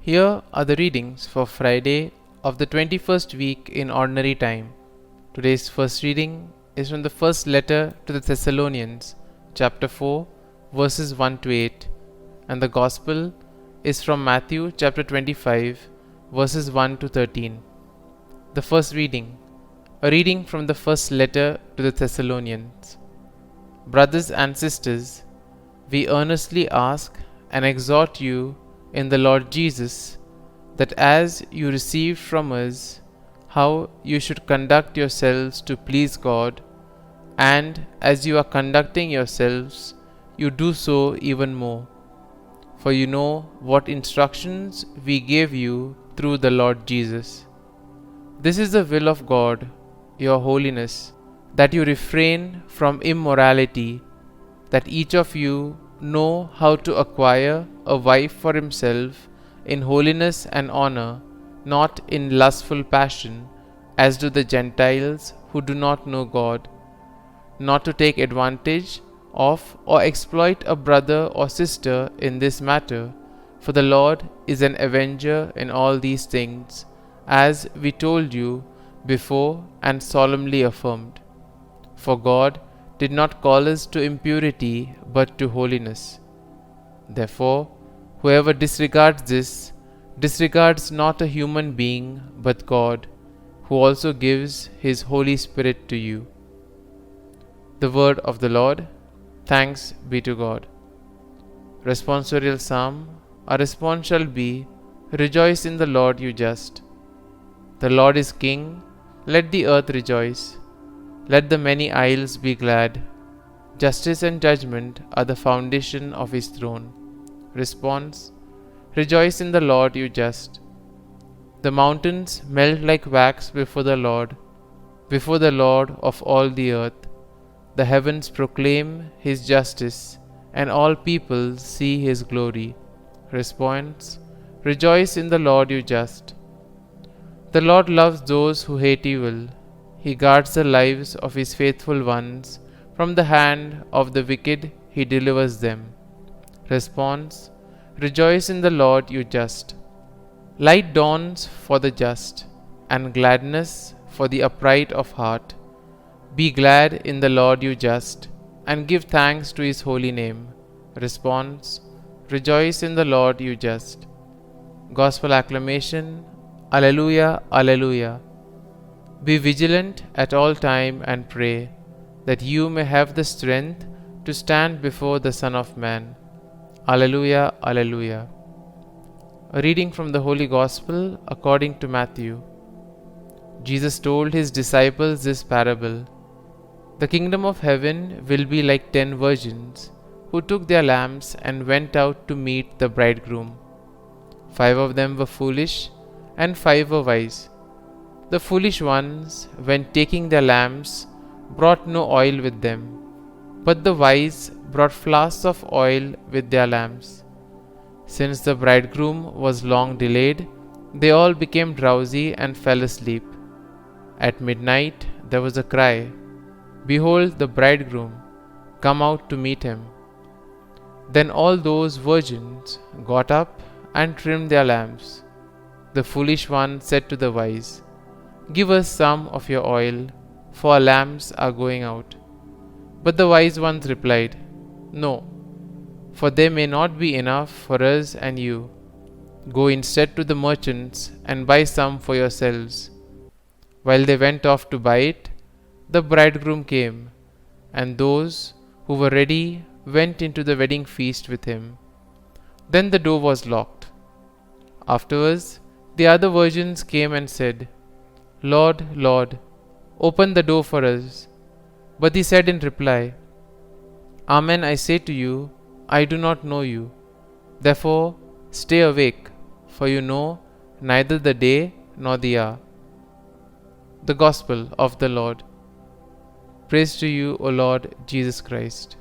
Here are the readings for Friday of the 21st week in Ordinary Time. Today's first reading is from the first letter to the Thessalonians, chapter 4, verses 1 to 8, and the Gospel is from Matthew chapter 25, verses 1 to 13. The first reading, a reading from the first letter to the Thessalonians. Brothers and sisters, we earnestly ask and exhort you in the Lord Jesus, that as you received from us how you should conduct yourselves to please God, and as you are conducting yourselves, you do so even more. For you know what instructions we gave you through the Lord Jesus. This is the will of God, your holiness, that you refrain from immorality, that each of you know how to acquire a wife for himself in holiness and honor, not in lustful passion, as do the Gentiles who do not know God, not to take advantage of or exploit a brother or sister in this matter, for the Lord is an avenger in all these things, as we told you before and solemnly affirmed. For God did not call us to impurity but to holiness. Therefore, whoever disregards this disregards not a human being but God, who also gives His Holy Spirit to you. The word of the Lord. Thanks be to God. Responsorial Psalm. Our response shall be, Rejoice in the Lord, you just. The Lord is King, let the earth rejoice. Let the many isles be glad. Justice and judgment are the foundation of His throne. Response. Rejoice in the Lord, you just. The mountains melt like wax before the Lord of all the earth. The heavens proclaim His justice, and all people see His glory. Response. Rejoice in the Lord, you just. The Lord loves those who hate evil. He guards the lives of His faithful ones. From the hand of the wicked He delivers them. Response. Rejoice in the Lord, you just. Light dawns for the just, and gladness for the upright of heart. Be glad in the Lord, you just, and give thanks to His holy name. Response. Rejoice in the Lord, you just. Gospel acclamation. Alleluia, Alleluia. Be vigilant at all time and pray, that you may have the strength to stand before the Son of Man. Alleluia, Alleluia. A reading from the Holy Gospel according to Matthew. Jesus told His disciples this parable. The kingdom of heaven will be like 10 virgins, who took their lamps and went out to meet the bridegroom. 5 of them were foolish, and 5 were wise. The foolish ones, when taking their lamps, brought no oil with them, but the wise brought flasks of oil with their lamps. Since the bridegroom was long delayed, they all became drowsy and fell asleep. At midnight there was a cry, Behold the bridegroom, come out to meet him. Then all those virgins got up and trimmed their lamps. The foolish one said to the wise, Give us some of your oil, for our lamps are going out. But the wise ones replied, No, for there may not be enough for us and you. Go instead to the merchants and buy some for yourselves. While they went off to buy it, the bridegroom came, and those who were ready went into the wedding feast with him. Then the door was locked. Afterwards, the other virgins came and said, Lord, Lord, open the door for us. But he said in reply, Amen, I say to you, I do not know you. Therefore, stay awake, for you know neither the day nor the hour. The Gospel of the Lord. Praise to you, O Lord Jesus Christ.